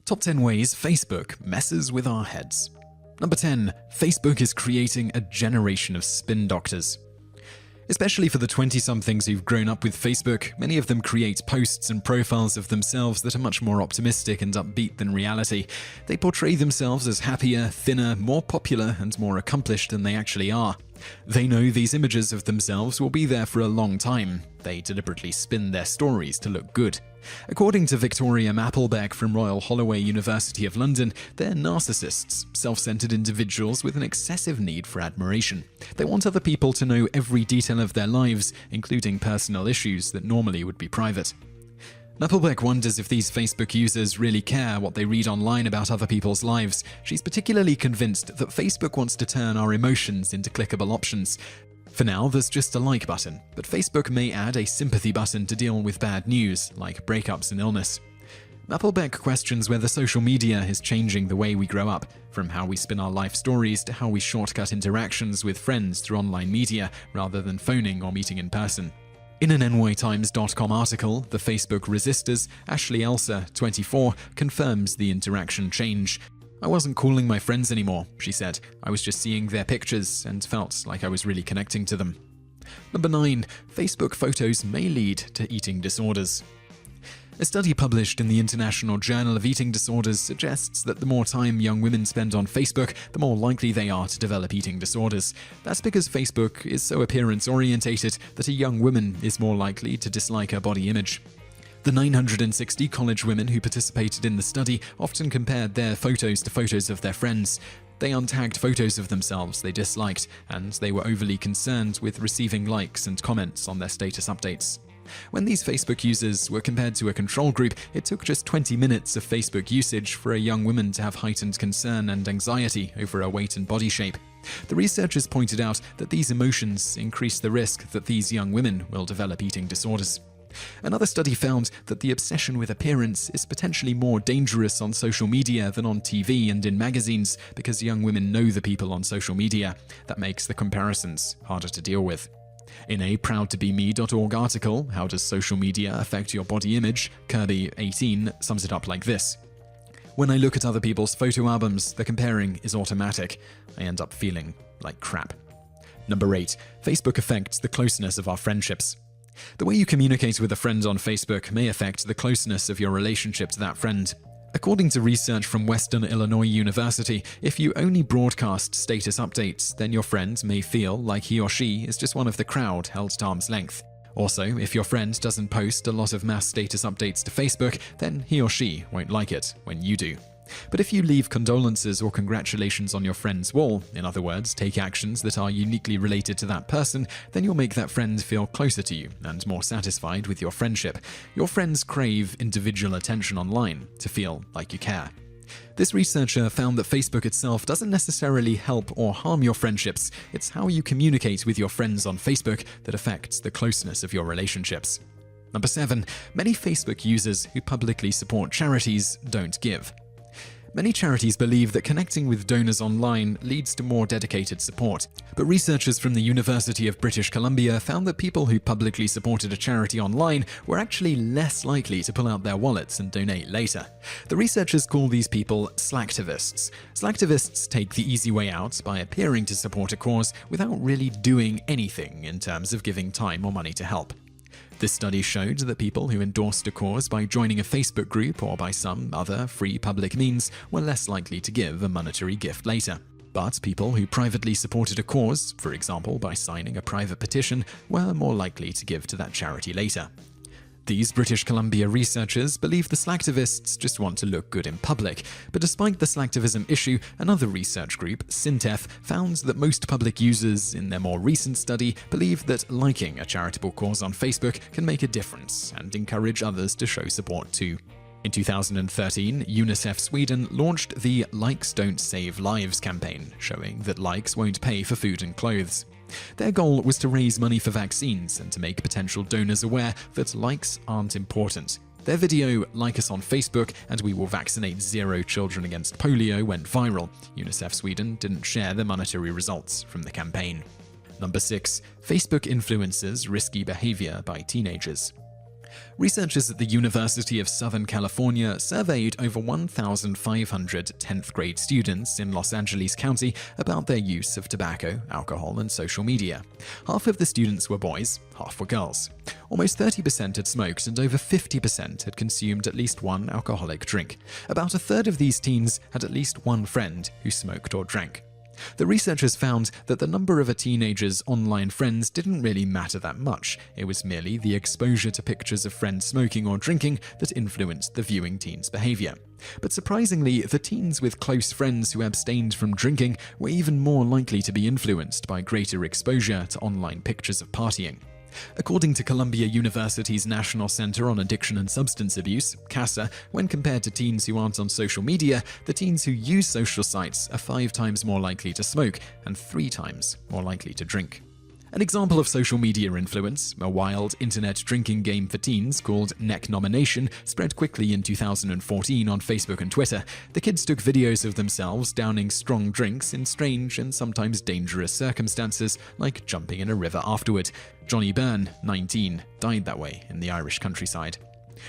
Top 10 ways Facebook messes with our heads. Number 10. Facebook is creating a generation of spin doctors. Especially for the 20-somethings who've grown up with Facebook, many of them create posts and profiles of themselves that are much more optimistic and upbeat than reality. They portray themselves as happier, thinner, more popular, and more accomplished than they actually are. They know these images of themselves will be there for a long time. They deliberately spin their stories to look good. According to Victoria Mapplebeck from Royal Holloway University of London, they're narcissists, self-centered individuals with an excessive need for admiration. They want other people to know every detail of their lives, including personal issues that normally would be private. Mapplebeck wonders if these Facebook users really care what they read online about other people's lives. She's particularly convinced that Facebook wants to turn our emotions into clickable options. For now, there's just a like button, but Facebook may add a sympathy button to deal with bad news, like breakups and illness. Mapplebeck questions whether social media is changing the way we grow up, from how we spin our life stories to how we shortcut interactions with friends through online media rather than phoning or meeting in person. In an nytimes.com article, the Facebook resistors, Ashley Elsa, 24, confirms the interaction change. "I wasn't calling my friends anymore," she said. "I was just seeing their pictures and felt like I was really connecting to them." Number 9. Facebook photos may lead to eating disorders. A study published in the International Journal of Eating Disorders suggests that the more time young women spend on Facebook, the more likely they are to develop eating disorders. That's because Facebook is so appearance-orientated that a young woman is more likely to dislike her body image. The 960 college women who participated in the study often compared their photos to photos of their friends. They untagged photos of themselves they disliked, and they were overly concerned with receiving likes and comments on their status updates. When these Facebook users were compared to a control group, it took just 20 minutes of Facebook usage for a young woman to have heightened concern and anxiety over her weight and body shape. The researchers pointed out that these emotions increase the risk that these young women will develop eating disorders. Another study found that the obsession with appearance is potentially more dangerous on social media than on TV and in magazines because young women know the people on social media. That makes the comparisons harder to deal with. In a proudtobeme.org article, "How Does Social Media Affect Your Body Image?", Kirby, 18, sums it up like this. "When I look at other people's photo albums, the comparing is automatic. I end up feeling like crap." Number 8. Facebook affects the closeness of our friendships. The way you communicate with a friend on Facebook may affect the closeness of your relationship to that friend. According to research from Western Illinois University, if you only broadcast status updates, then your friend may feel like he or she is just one of the crowd held at arm's length. Also, if your friend doesn't post a lot of mass status updates to Facebook, then he or she won't like it when you do. But if you leave condolences or congratulations on your friend's wall, in other words, take actions that are uniquely related to that person, then you'll make that friend feel closer to you and more satisfied with your friendship. Your friends crave individual attention online to feel like you care. This researcher found that Facebook itself doesn't necessarily help or harm your friendships. It's how you communicate with your friends on Facebook that affects the closeness of your relationships. Number 7. Many Facebook users who publicly support charities don't give. Many charities believe that connecting with donors online leads to more dedicated support. But researchers from the University of British Columbia found that people who publicly supported a charity online were actually less likely to pull out their wallets and donate later. The researchers call these people slacktivists. Slacktivists take the easy way out by appearing to support a cause without really doing anything in terms of giving time or money to help. This study showed that people who endorsed a cause by joining a Facebook group or by some other free public means were less likely to give a monetary gift later. But people who privately supported a cause, for example by signing a private petition, were more likely to give to that charity later. These British Columbia researchers believe the slacktivists just want to look good in public, but despite the slacktivism issue, another research group, Syntef, found that most public users in their more recent study believe that liking a charitable cause on Facebook can make a difference and encourage others to show support too. In 2013, UNICEF Sweden launched the Likes Don't Save Lives campaign, showing that likes won't pay for food and clothes. Their goal was to raise money for vaccines and to make potential donors aware that likes aren't important. Their video, "Like Us on Facebook and we will vaccinate 0 children against polio," went viral. UNICEF Sweden didn't share the monetary results from the campaign. Number 6. Facebook influences risky behavior by teenagers. Researchers at the University of Southern California surveyed over 1,500 10th grade students in Los Angeles County about their use of tobacco, alcohol, and social media. Half of the students were boys, half were girls. Almost 30% had smoked and over 50% had consumed at least one alcoholic drink. About a third of these teens had at least one friend who smoked or drank. The researchers found that the number of a teenager's online friends didn't really matter that much. It was merely the exposure to pictures of friends smoking or drinking that influenced the viewing teens' behavior. But surprisingly, the teens with close friends who abstained from drinking were even more likely to be influenced by greater exposure to online pictures of partying. According to Columbia University's National Center on Addiction and Substance Abuse, CASA, when compared to teens who aren't on social media, the teens who use social sites are 5 times more likely to smoke and 3 times more likely to drink. An example of social media influence, a wild internet drinking game for teens called Neck Nomination, spread quickly in 2014 on Facebook and Twitter. The kids took videos of themselves downing strong drinks in strange and sometimes dangerous circumstances, like jumping in a river afterward. Johnny Byrne, 19, died that way in the Irish countryside.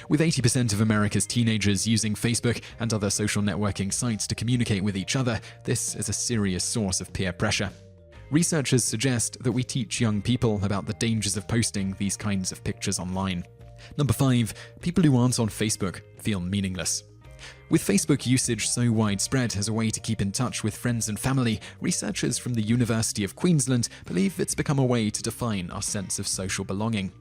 With 80% of America's teenagers using Facebook and other social networking sites to communicate with each other, this is a serious source of peer pressure. Researchers suggest that we teach young people about the dangers of posting these kinds of pictures online. Number 5. People who aren't on Facebook feel meaningless. With Facebook usage so widespread as a way to keep in touch with friends and family, researchers from the University of Queensland believe it's become a way to define our sense of social belonging.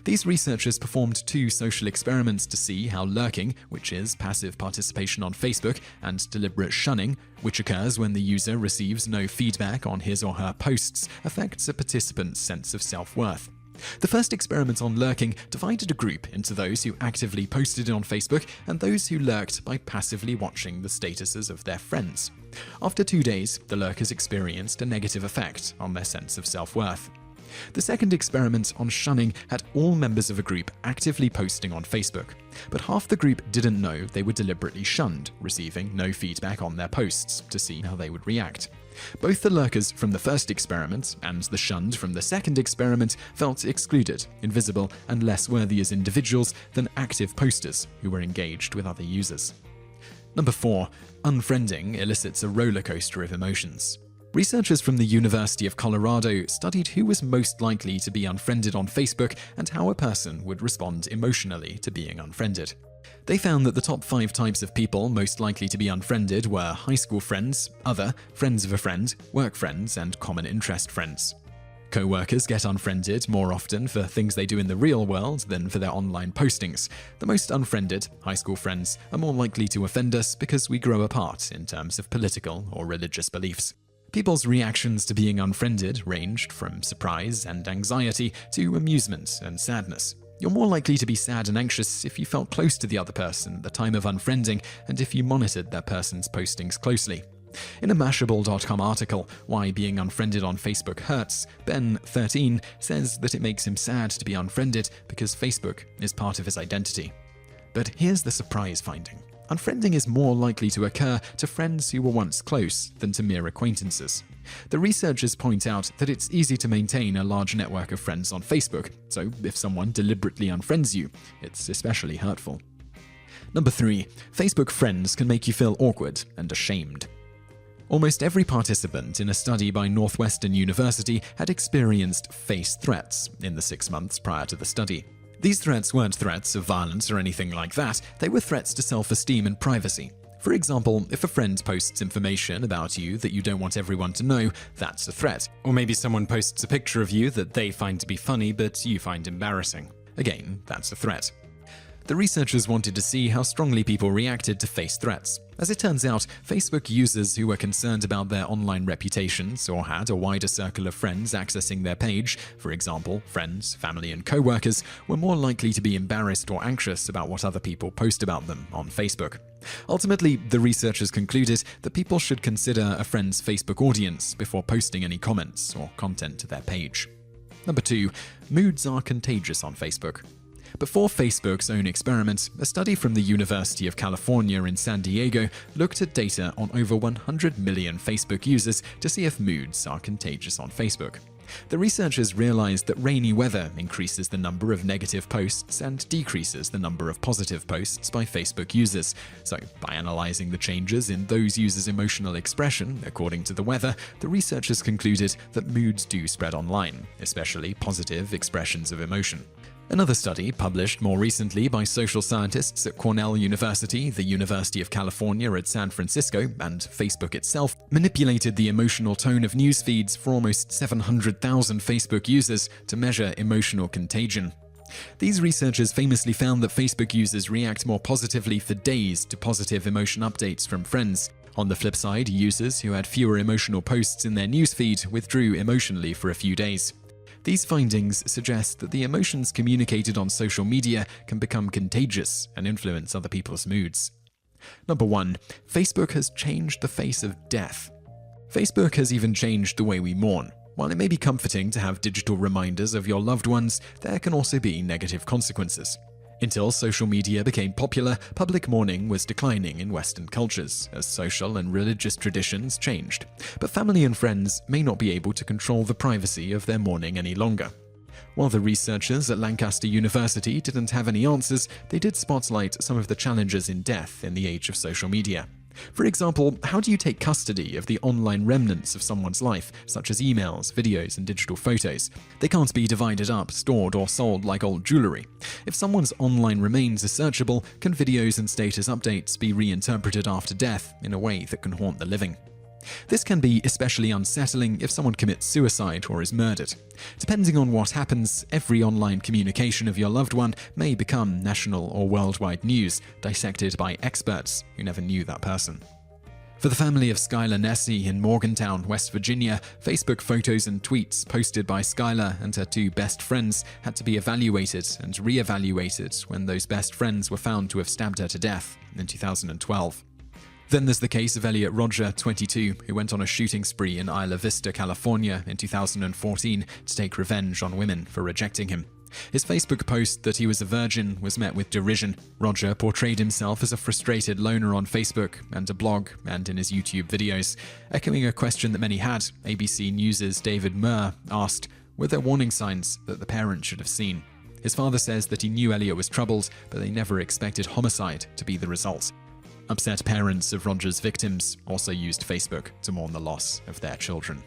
These researchers performed 2 social experiments to see how lurking, which is passive participation on Facebook, and deliberate shunning, which occurs when the user receives no feedback on his or her posts, affects a participant's sense of self-worth. The first experiment on lurking divided a group into those who actively posted on Facebook and those who lurked by passively watching the statuses of their friends. After 2 days, the lurkers experienced a negative effect on their sense of self-worth. The second experiment on shunning had all members of a group actively posting on Facebook, but half the group didn't know they were deliberately shunned, receiving no feedback on their posts to see how they would react. Both the lurkers from the first experiment and the shunned from the second experiment felt excluded, invisible, and less worthy as individuals than active posters who were engaged with other users. Number 4. Unfriending elicits a rollercoaster of emotions. Researchers from the University of Colorado studied who was most likely to be unfriended on Facebook and how a person would respond emotionally to being unfriended. They found that the top 5 types of people most likely to be unfriended were high school friends, other, friends of a friend, work friends, and common interest friends. Co-workers get unfriended more often for things they do in the real world than for their online postings. The most unfriended, high school friends, are more likely to offend us because we grow apart in terms of political or religious beliefs. People's reactions to being unfriended ranged from surprise and anxiety to amusement and sadness. You're more likely to be sad and anxious if you felt close to the other person at the time of unfriending and if you monitored that person's postings closely. In a Mashable.com article, Why Being Unfriended on Facebook Hurts, Ben, 13, says that it makes him sad to be unfriended because Facebook is part of his identity. But here's the surprise finding. Unfriending is more likely to occur to friends who were once close than to mere acquaintances. The researchers point out that it's easy to maintain a large network of friends on Facebook, so if someone deliberately unfriends you, it's especially hurtful. Number 3. Facebook friends can make you feel awkward and ashamed. Almost every participant in a study by Northwestern University had experienced face threats in the 6 months prior to the study. These threats weren't threats of violence or anything like that, they were threats to self-esteem and privacy. For example, if a friend posts information about you that you don't want everyone to know, that's a threat. Or maybe someone posts a picture of you that they find to be funny but you find embarrassing. Again, that's a threat. The researchers wanted to see how strongly people reacted to face threats. As it turns out, Facebook users who were concerned about their online reputations or had a wider circle of friends accessing their page, for example, friends, family, and co-workers, were more likely to be embarrassed or anxious about what other people post about them on Facebook. Ultimately, the researchers concluded that people should consider a friend's Facebook audience before posting any comments or content to their page. Number 2. Moods are contagious on Facebook. Before Facebook's own experiment, a study from the University of California in San Diego looked at data on over 100 million Facebook users to see if moods are contagious on Facebook. The researchers realized that rainy weather increases the number of negative posts and decreases the number of positive posts by Facebook users. So, by analyzing the changes in those users' emotional expression according to the weather, the researchers concluded that moods do spread online, especially positive expressions of emotion. Another study, published more recently by social scientists at Cornell University, the University of California at San Francisco, and Facebook itself, manipulated the emotional tone of news feeds for almost 700,000 Facebook users to measure emotional contagion. These researchers famously found that Facebook users react more positively for days to positive emotion updates from friends. On the flip side, users who had fewer emotional posts in their newsfeed withdrew emotionally for a few days. These findings suggest that the emotions communicated on social media can become contagious and influence other people's moods. Number 1. Facebook has changed the face of death. Facebook has even changed the way we mourn. While it may be comforting to have digital reminders of your loved ones, there can also be negative consequences. Until social media became popular, public mourning was declining in Western cultures as social and religious traditions changed. But family and friends may not be able to control the privacy of their mourning any longer. While the researchers at Lancaster University didn't have any answers, they did spotlight some of the challenges in death in the age of social media. For example, how do you take custody of the online remnants of someone's life, such as emails, videos, and digital photos? They can't be divided up, stored, or sold like old jewelry. If someone's online remains are searchable, can videos and status updates be reinterpreted after death in a way that can haunt the living? This can be especially unsettling if someone commits suicide or is murdered. Depending on what happens, every online communication of your loved one may become national or worldwide news, dissected by experts who never knew that person. For the family of Skylar Nessie in Morgantown, West Virginia, Facebook photos and tweets posted by Skylar and her 2 best friends had to be evaluated and re-evaluated when those best friends were found to have stabbed her to death in 2012. Then there's the case of Elliot Roger, 22, who went on a shooting spree in Isla Vista, California in 2014 to take revenge on women for rejecting him. His Facebook post that he was a virgin was met with derision. Roger portrayed himself as a frustrated loner on Facebook and a blog and in his YouTube videos. Echoing a question that many had, ABC News' David Murr asked, were there warning signs that the parents should have seen? His father says that he knew Elliot was troubled, but they never expected homicide to be the result. Upset parents of Roger's victims also used Facebook to mourn the loss of their children.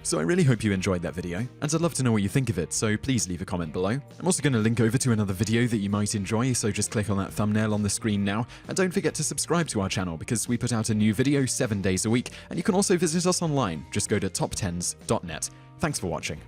So I really hope you enjoyed that video, and I'd love to know what you think of it, so please leave a comment below. I'm also going to link over to another video that you might enjoy, so just click on that thumbnail on the screen now, and don't forget to subscribe to our channel because we put out a new video 7 days a week, and you can also visit us online. Just go to TopTenz.net. Thanks for watching.